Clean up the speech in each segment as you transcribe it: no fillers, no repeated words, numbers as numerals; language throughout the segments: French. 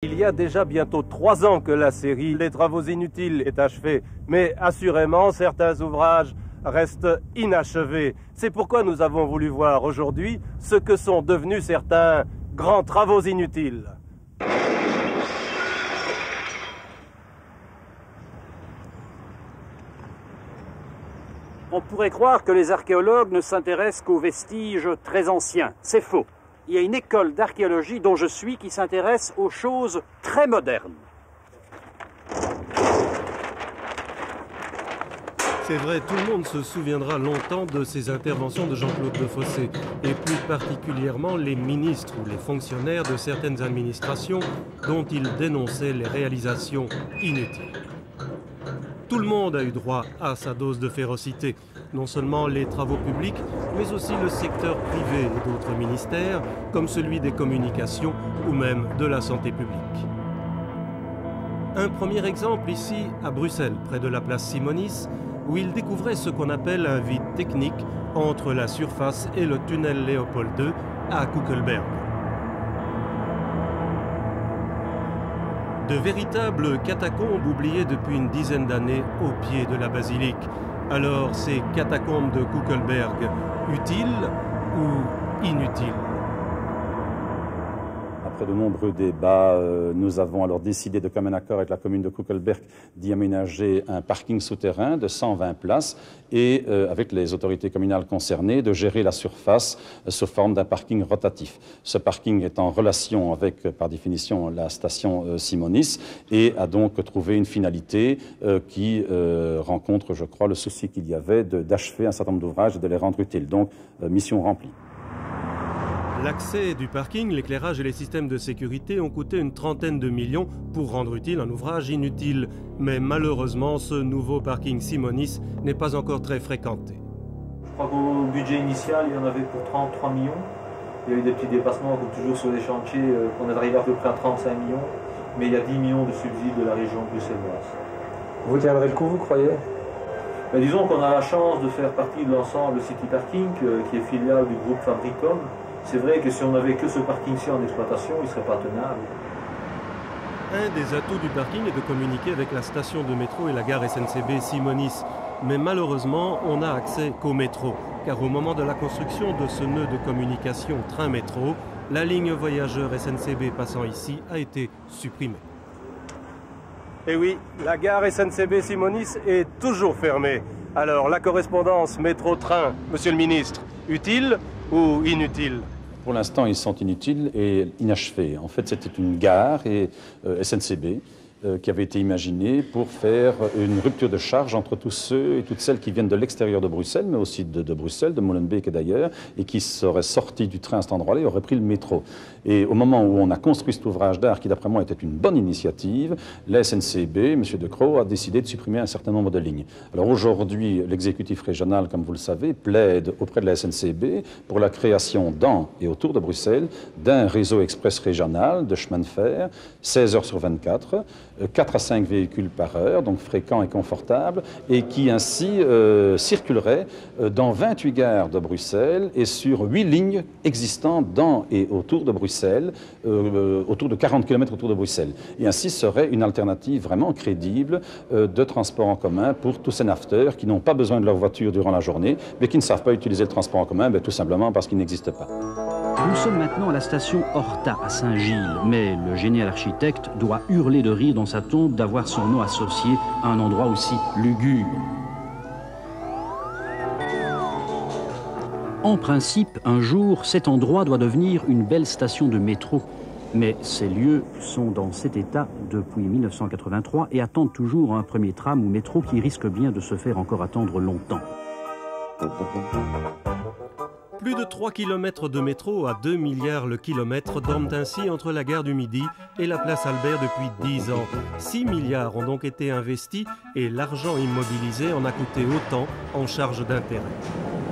Il y a déjà bientôt 3 ans que la série Les Travaux Inutiles est achevée, mais assurément certains ouvrages restent inachevés. C'est pourquoi nous avons voulu voir aujourd'hui ce que sont devenus certains grands travaux inutiles. On pourrait croire que les archéologues ne s'intéressent qu'aux vestiges très anciens. C'est faux. Il y a une école d'archéologie dont je suis qui s'intéresse aux choses très modernes. C'est vrai, tout le monde se souviendra longtemps de ces interventions de Jean-Claude Defossé, et plus particulièrement les ministres ou les fonctionnaires de certaines administrations dont il dénonçait les réalisations inutiles. Tout le monde a eu droit à sa dose de férocité, non seulement les travaux publics, mais aussi le secteur privé et d'autres ministères, comme celui des communications ou même de la santé publique. Un premier exemple ici, à Bruxelles, près de la place Simonis, où il découvrait ce qu'on appelle un vide technique entre la surface et le tunnel Léopold II à Kuckelberg. De véritables catacombes oubliées depuis une dizaine d'années au pied de la basilique. Alors, ces catacombes de Kuckelberg, utiles ou inutiles? Après de nombreux débats, nous avons alors décidé de commun accord avec la commune de Kuckelberg d'y aménager un parking souterrain de 120 places et avec les autorités communales concernées de gérer la surface sous forme d'un parking rotatif. Ce parking est en relation avec, par définition, la station Simonis et a donc trouvé une finalité qui rencontre, je crois, le souci qu'il y avait d'achever un certain nombre d'ouvrages et de les rendre utiles. Donc, mission remplie. L'accès du parking, l'éclairage et les systèmes de sécurité ont coûté une trentaine de millions pour rendre utile un ouvrage inutile. Mais malheureusement, ce nouveau parking Simonis n'est pas encore très fréquenté. Je crois qu'au budget initial, il y en avait pour 33 millions. Il y a eu des petits dépassements, comme toujours sur les chantiers, qu'on est arrivé à peu près à 35 millions. Mais il y a 10 millions de subsides de la région bruxelloise. Vous tiendrez le coup, vous croyez? Mais disons qu'on a la chance de faire partie de l'ensemble City Parking, qui est filiale du groupe Fabricom. C'est vrai que si on n'avait que ce parking-ci en exploitation, il ne serait pas tenable. Un des atouts du parking est de communiquer avec la station de métro et la gare SNCB Simonis. Mais malheureusement, on n'a accès qu'au métro, car au moment de la construction de ce nœud de communication train-métro, la ligne voyageurs SNCB passant ici a été supprimée. Eh oui, la gare SNCB Simonis est toujours fermée. Alors, la correspondance métro-train, monsieur le ministre, utile ou inutile? Pour l'instant, ils sont inutiles et inachevés. En fait, c'était une gare et SNCB qui avait été imaginée pour faire une rupture de charge entre tous ceux et toutes celles qui viennent de l'extérieur de Bruxelles, mais aussi de Bruxelles, de Molenbeek et d'ailleurs, et qui seraient sortis du train à cet endroit-là et auraient pris le métro. Et au moment où on a construit cet ouvrage d'art, qui d'après moi était une bonne initiative, la SNCB, M. De Croo, a décidé de supprimer un certain nombre de lignes. Alors aujourd'hui, l'exécutif régional, comme vous le savez, plaide auprès de la SNCB pour la création dans et autour de Bruxelles d'un réseau express régional de chemin de fer, 16 heures sur 24, 4 à 5 véhicules par heure, donc fréquents et confortables, et qui ainsi circulerait dans 28 gares de Bruxelles et sur 8 lignes existantes dans et autour de Bruxelles, autour de 40 km autour de Bruxelles. Et ainsi serait une alternative vraiment crédible de transport en commun pour tous ces nafteurs qui n'ont pas besoin de leur voiture durant la journée, mais qui ne savent pas utiliser le transport en commun, tout simplement parce qu'il n'existe pas. Nous sommes maintenant à la station Horta à Saint-Gilles, mais le génial architecte doit hurler de rire dans sa tombe d'avoir son nom associé à un endroit aussi lugubre. En principe, un jour, cet endroit doit devenir une belle station de métro. Mais ces lieux sont dans cet état depuis 1983 et attendent toujours un premier tram ou métro qui risque bien de se faire encore attendre longtemps. Plus de 3 km de métro à 2 milliards le kilomètre dorment ainsi entre la gare du Midi et la place Albert depuis 10 ans. 6 milliards ont donc été investis et l'argent immobilisé en a coûté autant en charge d'intérêt.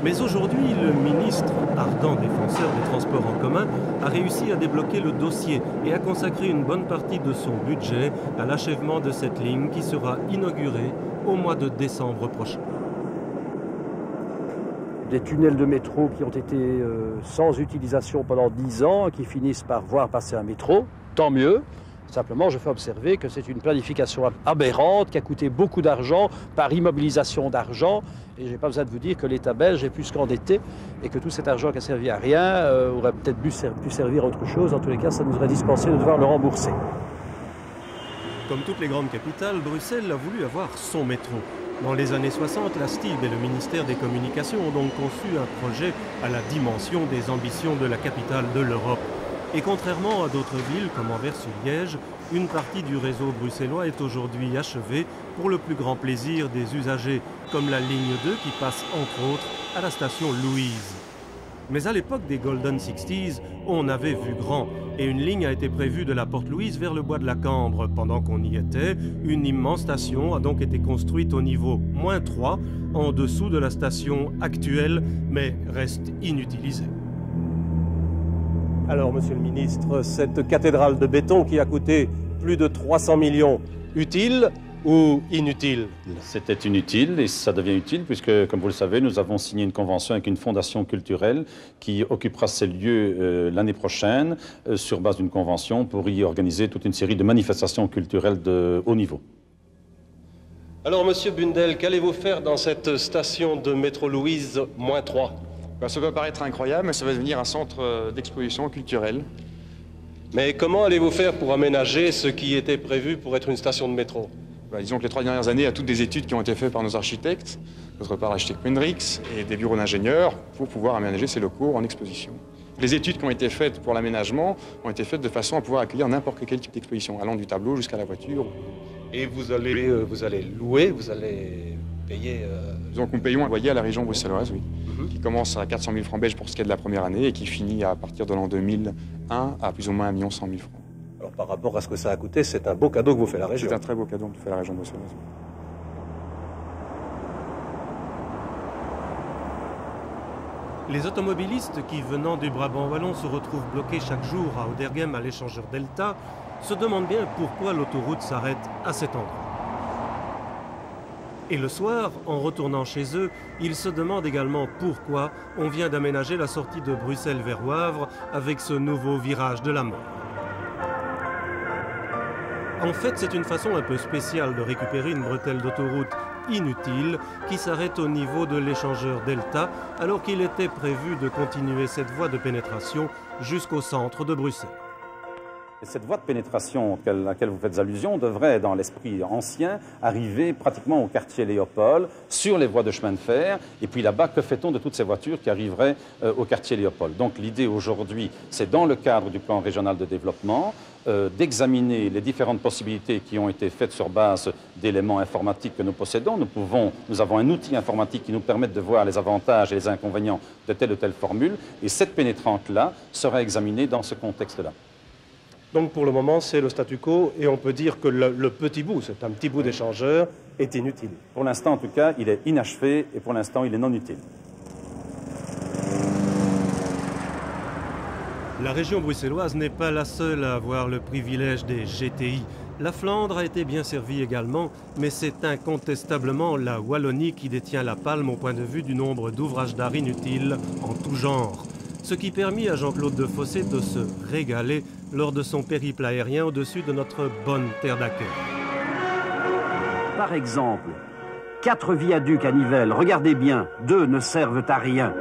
Mais aujourd'hui, le ministre, ardent défenseur des transports en commun, a réussi à débloquer le dossier et a consacré une bonne partie de son budget à l'achèvement de cette ligne qui sera inaugurée au mois de décembre prochain. Des tunnels de métro qui ont été sans utilisation pendant 10 ans, qui finissent par voir passer un métro, tant mieux. Simplement, je fais observer que c'est une planification aberrante qui a coûté beaucoup d'argent par immobilisation d'argent. Et je n'ai pas besoin de vous dire que l'État belge est plus qu'endetté et que tout cet argent qui a servi à rien aurait peut-être pu servir à autre chose. En tous les cas, ça nous aurait dispensé de devoir le rembourser. Comme toutes les grandes capitales, Bruxelles a voulu avoir son métro. Dans les années 60, la STIB et le ministère des Communications ont donc conçu un projet à la dimension des ambitions de la capitale de l'Europe. Et contrairement à d'autres villes comme Anvers ou Liège, une partie du réseau bruxellois est aujourd'hui achevée pour le plus grand plaisir des usagers, comme la ligne 2 qui passe entre autres à la station Louise. Mais à l'époque des Golden 60s, on avait vu grand et une ligne a été prévue de la Porte Louise vers le bois de la Cambre. Pendant qu'on y était, une immense station a donc été construite au niveau -3, en dessous de la station actuelle, mais reste inutilisée. Alors, monsieur le ministre, cette cathédrale de béton qui a coûté plus de 300 millions, utile ou inutile? C'était inutile et ça devient utile puisque, comme vous le savez, nous avons signé une convention avec une fondation culturelle qui occupera ces lieux l'année prochaine sur base d'une convention pour y organiser toute une série de manifestations culturelles de haut niveau. Alors, monsieur Bundel, qu'allez-vous faire dans cette station de métro Louise -3? Ça peut paraître incroyable, mais ça va devenir un centre d'exposition culturelle. Mais comment allez-vous faire pour aménager ce qui était prévu pour être une station de métro? Disons que les 3 dernières années, il y a toutes des études qui ont été faites par nos architectes, d'autre part l'architecte Mendrix et des bureaux d'ingénieurs pour pouvoir aménager ces locaux en exposition. Les études qui ont été faites pour l'aménagement ont été faites de façon à pouvoir accueillir n'importe quel type d'exposition, allant du tableau jusqu'à la voiture. Et vous allez louer, vous allez payer... Disons que nous payons un loyer à la région bruxelloise, oui, qui commence à 400 000 francs belges pour ce qui est de la première année et qui finit à partir de l'an 2001 à plus ou moins 1 100 000 francs. Alors par rapport à ce que ça a coûté, c'est un beau cadeau que vous fait la région. C'est un très beau cadeau que fait la région bruxelloise. Les automobilistes qui, venant du Brabant wallon, se retrouvent bloqués chaque jour à Ouderghem à l'échangeur Delta, se demandent bien pourquoi l'autoroute s'arrête à cet endroit. Et le soir, en retournant chez eux, ils se demandent également pourquoi on vient d'aménager la sortie de Bruxelles vers Wavre avec ce nouveau virage de la mort. En fait, c'est une façon un peu spéciale de récupérer une bretelle d'autoroute inutile qui s'arrête au niveau de l'échangeur Delta, alors qu'il était prévu de continuer cette voie de pénétration jusqu'au centre de Bruxelles. Cette voie de pénétration à laquelle vous faites allusion devrait, dans l'esprit ancien, arriver pratiquement au quartier Léopold, sur les voies de chemin de fer. Et puis là-bas, que fait-on de toutes ces voitures qui arriveraient au quartier Léopold? Donc l'idée aujourd'hui, c'est dans le cadre du plan régional de développement, d'examiner les différentes possibilités qui ont été faites sur base d'éléments informatiques que nous possédons. Nous avons un outil informatique qui nous permet de voir les avantages et les inconvénients de telle ou telle formule. Et cette pénétrante-là sera examinée dans ce contexte-là. Donc pour le moment, c'est le statu quo et on peut dire que le petit bout, c'est un petit bout d'échangeur, est inutile. Pour l'instant, en tout cas, il est inachevé et pour l'instant, il est non utile. La région bruxelloise n'est pas la seule à avoir le privilège des GTI. La Flandre a été bien servie également, mais c'est incontestablement la Wallonie qui détient la palme au point de vue du nombre d'ouvrages d'art inutiles en tout genre. Ce qui permit à Jean-Claude Defossé de se régaler lors de son périple aérien au-dessus de notre bonne terre d'accueil. Par exemple, 4 viaducs à Nivelles, regardez bien, 2 ne servent à rien.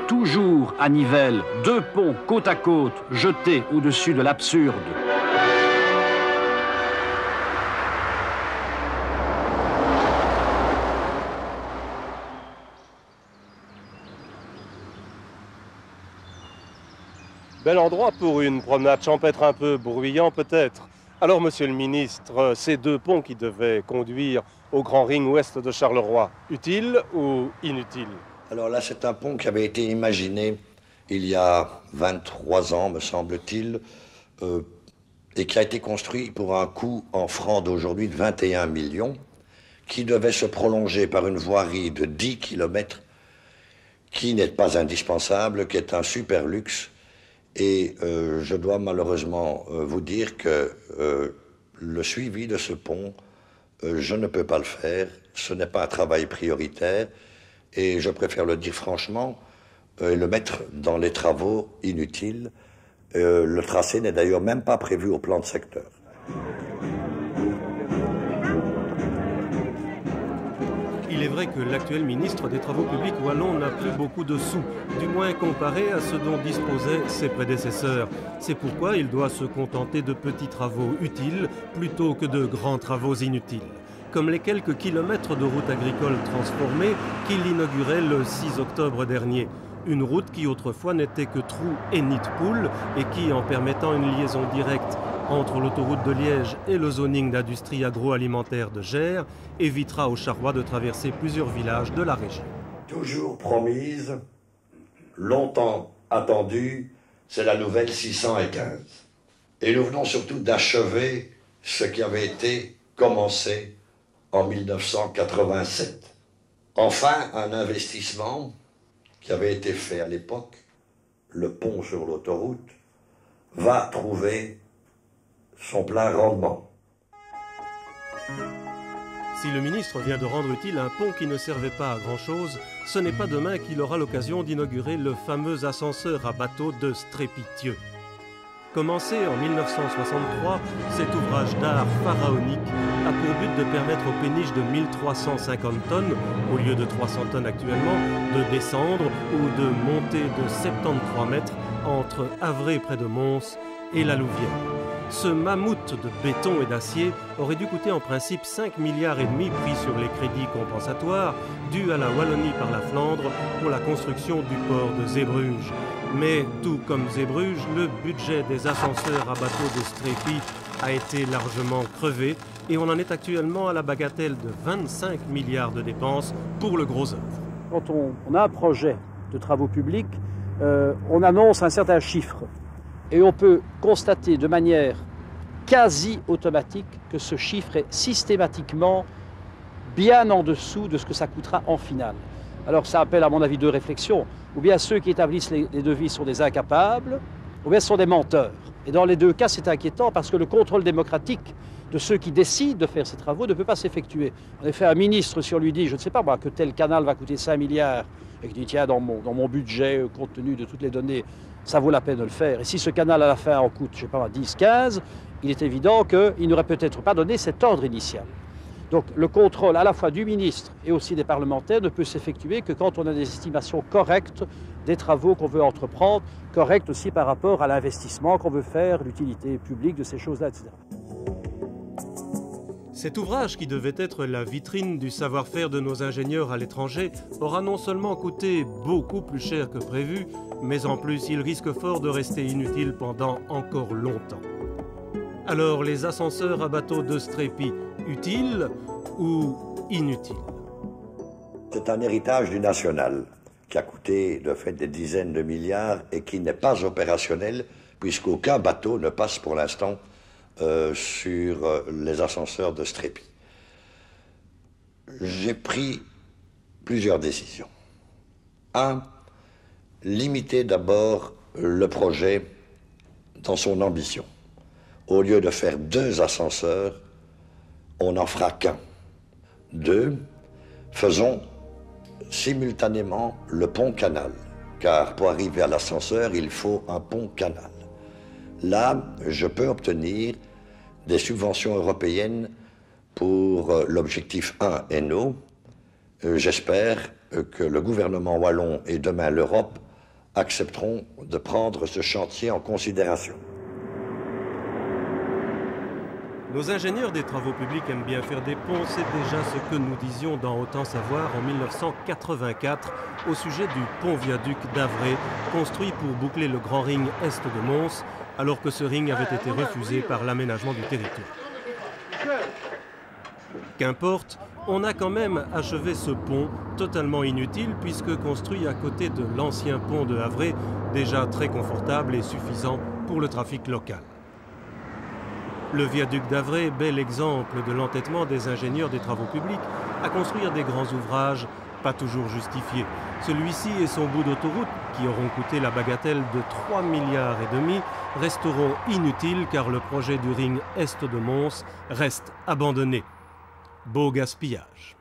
Toujours à Nivelles, 2 ponts côte à côte, jetés au-dessus de l'absurde. Bel endroit pour une promenade champêtre un peu bruyant peut-être. Alors monsieur le ministre, ces 2 ponts qui devaient conduire au grand ring ouest de Charleroi, utiles ou inutiles? Alors là, c'est un pont qui avait été imaginé il y a 23 ans, me semble-t-il, et qui a été construit pour un coût en francs d'aujourd'hui de 21 millions, qui devait se prolonger par une voirie de 10 km, qui n'est pas indispensable, qui est un super luxe. Et je dois malheureusement vous dire que le suivi de ce pont, je ne peux pas le faire. Ce n'est pas un travail prioritaire. Et je préfère le dire franchement, et le mettre dans les travaux inutiles. Le tracé n'est d'ailleurs même pas prévu au plan de secteur. Il est vrai que l'actuel ministre des Travaux publics wallon n'a plus beaucoup de sous, du moins comparé à ce dont disposaient ses prédécesseurs. C'est pourquoi il doit se contenter de petits travaux utiles plutôt que de grands travaux inutiles, comme les quelques kilomètres de route agricole transformée qu'il inaugurait le 6 octobre dernier. Une route qui autrefois n'était que trou et nid de poule et qui, en permettant une liaison directe entre l'autoroute de Liège et le zoning d'industrie agroalimentaire de Gers, évitera aux Charrois de traverser plusieurs villages de la région. Toujours promise, longtemps attendue, c'est la nouvelle 615. Et nous venons surtout d'achever ce qui avait été commencé en 1987. Enfin, un investissement qui avait été fait à l'époque, le pont sur l'autoroute, va trouver son plein rendement. Si le ministre vient de rendre utile un pont qui ne servait pas à grand-chose, ce n'est pas demain qu'il aura l'occasion d'inaugurer le fameux ascenseur à bateau de Strépitieux. Commencé en 1963, cet ouvrage d'art pharaonique a pour but de permettre aux péniches de 1350 tonnes, au lieu de 300 tonnes actuellement, de descendre ou de monter de 73 mètres entre Havre près de Mons et la Louvière. Ce mammouth de béton et d'acier aurait dû coûter en principe 5,5 milliards pris sur les crédits compensatoires dus à la Wallonie par la Flandre pour la construction du port de Zeebruges. Mais tout comme Zeebruges, le budget des ascenseurs à bateau de Strépy a été largement crevé et on en est actuellement à la bagatelle de 25 milliards de dépenses pour le gros œuvre. Quand on a un projet de travaux publics, on annonce un certain chiffre. Et on peut constater de manière quasi automatique que ce chiffre est systématiquement bien en dessous de ce que ça coûtera en finale. Alors ça appelle à mon avis deux réflexions. Ou bien ceux qui établissent les devis sont des incapables, ou bien sont des menteurs. Et dans les deux cas, c'est inquiétant parce que le contrôle démocratique de ceux qui décident de faire ces travaux ne peut pas s'effectuer. En effet, un ministre, si on lui dit, je ne sais pas moi, que tel canal va coûter 5 milliards, et qu'il dit, tiens, dans mon budget, compte tenu de toutes les données, ça vaut la peine de le faire. Et si ce canal à la fin en coûte, je ne sais pas, 10, 15, il est évident qu'il n'aurait peut-être pas donné cet ordre initial. Donc le contrôle à la fois du ministre et aussi des parlementaires ne peut s'effectuer que quand on a des estimations correctes des travaux qu'on veut entreprendre, correctes aussi par rapport à l'investissement qu'on veut faire, l'utilité publique de ces choses-là, etc. Cet ouvrage, qui devait être la vitrine du savoir-faire de nos ingénieurs à l'étranger, aura non seulement coûté beaucoup plus cher que prévu, mais en plus il risque fort de rester inutile pendant encore longtemps. Alors les ascenseurs à bateau de Strépy, utiles ou inutiles? C'est un héritage du national qui a coûté de fait des dizaines de milliards et qui n'est pas opérationnel puisqu'aucun bateau ne passe pour l'instant sur les ascenseurs de Strépy. J'ai pris plusieurs décisions. 1. Limiter d'abord le projet dans son ambition. Au lieu de faire 2 ascenseurs, on n'en fera qu'un. 2. Faisons simultanément le pont-canal, car pour arriver à l'ascenseur, il faut un pont-canal. Là, je peux obtenir des subventions européennes pour l'objectif 1 ENO. J'espère que le gouvernement wallon et demain l'Europe accepteront de prendre ce chantier en considération. Nos ingénieurs des travaux publics aiment bien faire des ponts, c'est déjà ce que nous disions dans Autant Savoir en 1984 au sujet du pont-viaduc d'Havre, construit pour boucler le grand ring est de Mons, alors que ce ring avait été refusé par l'aménagement du territoire. Qu'importe, on a quand même achevé ce pont, totalement inutile puisque construit à côté de l'ancien pont de Havre, déjà très confortable et suffisant pour le trafic local. Le viaduc d'Havre, bel exemple de l'entêtement des ingénieurs des travaux publics à construire des grands ouvrages pas toujours justifiés. Celui-ci et son bout d'autoroute, qui auront coûté la bagatelle de 3,5 milliards, resteront inutiles car le projet du ring est de Mons reste abandonné. Beau gaspillage.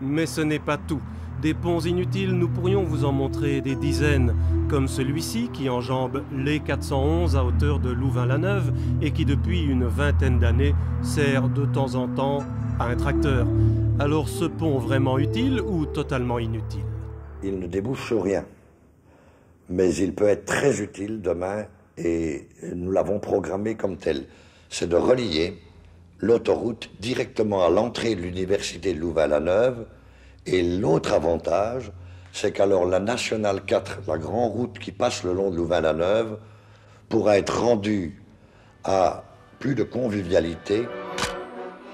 Mais ce n'est pas tout. Des ponts inutiles, nous pourrions vous en montrer des dizaines, comme celui-ci qui enjambe l'E411 à hauteur de Louvain-la-Neuve et qui depuis une vingtaine d'années sert de temps en temps à un tracteur. Alors ce pont vraiment utile ou totalement inutile? Il ne débouche sur rien, mais il peut être très utile demain et nous l'avons programmé comme tel. C'est de relier l'autoroute directement à l'entrée de l'université de Louvain-la-Neuve. Et l'autre avantage, c'est qu'alors la Nationale 4, la grande route qui passe le long de Louvain-la-Neuve, pourra être rendue à plus de convivialité.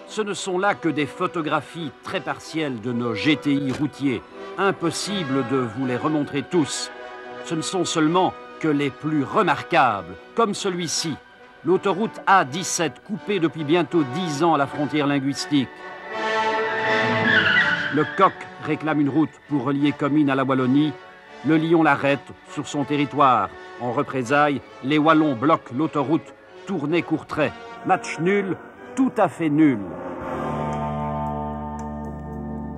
Ce ne sont là que des photographies très partielles de nos GTI routiers. Impossible de vous les remontrer tous. Ce ne sont seulement que les plus remarquables, comme celui-ci, l'autoroute A17 coupée depuis bientôt 10 ans à la frontière linguistique. Le Coq réclame une route pour relier Comines à la Wallonie. Le Lion l'arrête sur son territoire. En représailles, les Wallons bloquent l'autoroute Tournai-Courtrai. Match nul, tout à fait nul.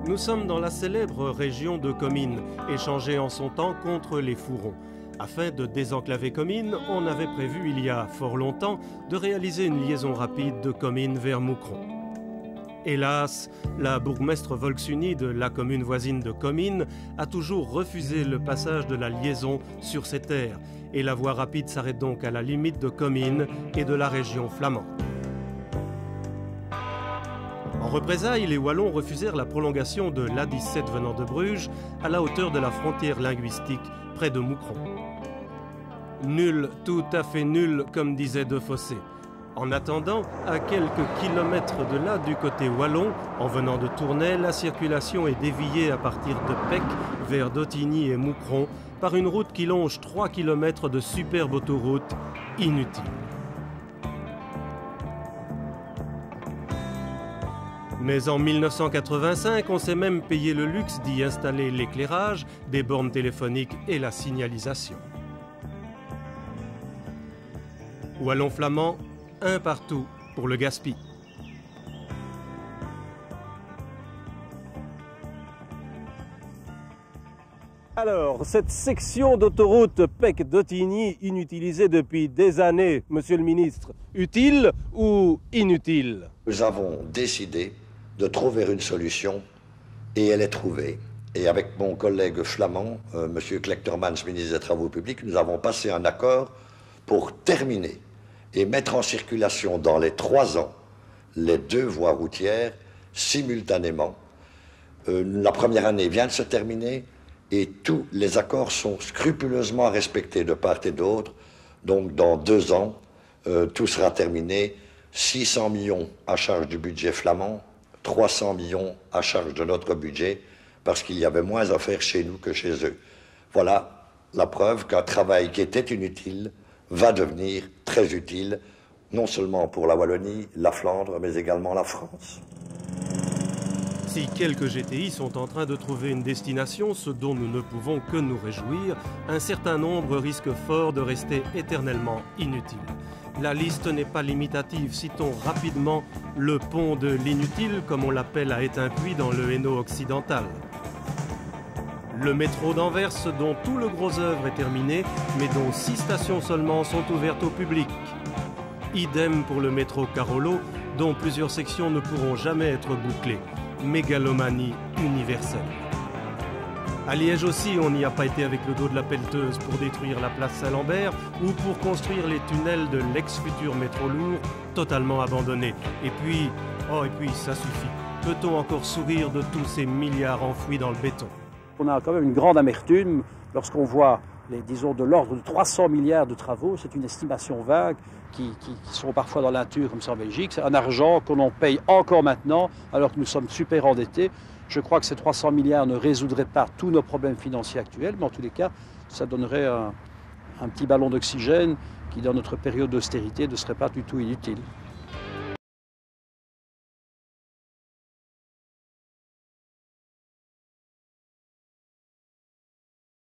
Nous sommes dans la célèbre région de Comines, échangée en son temps contre les Fourons. Afin de désenclaver Comines, on avait prévu il y a fort longtemps de réaliser une liaison rapide de Comines vers Moucron. Hélas, la bourgmestre Volksuni de la commune voisine de Comines a toujours refusé le passage de la liaison sur ces terres et la voie rapide s'arrête donc à la limite de Comines et de la région flamande. En représailles, les Wallons refusèrent la prolongation de l'A17 venant de Bruges à la hauteur de la frontière linguistique près de Moucron. Nul, tout à fait nul, comme disait De Fossé. En attendant, à quelques kilomètres de là, du côté wallon, en venant de Tournai, la circulation est déviée à partir de Pec vers Dottigny et Moucron par une route qui longe 3 km de superbe autoroute inutile. Mais en 1985, on s'est même payé le luxe d'y installer l'éclairage, des bornes téléphoniques et la signalisation. Wallon flamand, un partout pour le gaspille. Alors, cette section d'autoroute Pec-Dottigny, inutilisée depuis des années, monsieur le ministre, utile ou inutile? Nous avons décidé de trouver une solution et elle est trouvée. Et avec mon collègue flamand, monsieur Klechtermans, ministre des Travaux publics, nous avons passé un accord pour terminer et mettre en circulation dans les 3 ans les 2 voies routières simultanément. La première année vient de se terminer et tous les accords sont scrupuleusement respectés de part et d'autre. Donc dans 2 ans, tout sera terminé. 600 millions à charge du budget flamand, 300 millions à charge de notre budget, parce qu'il y avait moins à faire chez nous que chez eux. Voilà la preuve qu'un travail qui était inutile va devenir très utile, non seulement pour la Wallonie, la Flandre, mais également la France. Si quelques GTI sont en train de trouver une destination, ce dont nous ne pouvons que nous réjouir, un certain nombre risquent fort de rester éternellement inutiles. La liste n'est pas limitative, citons rapidement le pont de l'inutile, comme on l'appelle à Étain-Puy dans le Hainaut occidental. Le métro d'Anvers, dont tout le gros œuvre est terminé, mais dont 6 stations seulement sont ouvertes au public. Idem pour le métro Carolo, dont plusieurs sections ne pourront jamais être bouclées. Mégalomanie universelle. À Liège aussi, on n'y a pas été avec le dos de la pelleteuse pour détruire la place Saint-Lambert ou pour construire les tunnels de l'ex-futur métro lourd, totalement abandonné. Et puis, ça suffit. Peut-on encore sourire de tous ces milliards enfouis dans le béton? On a quand même une grande amertume lorsqu'on voit, disons, de l'ordre de 300 milliards de travaux. C'est une estimation vague qui sont parfois dans l'inture comme ça en Belgique. C'est un argent qu'on en paye encore maintenant alors que nous sommes super endettés. Je crois que ces 300 milliards ne résoudraient pas tous nos problèmes financiers actuels, mais en tous les cas, ça donnerait un petit ballon d'oxygène qui, dans notre période d'austérité, ne serait pas du tout inutile.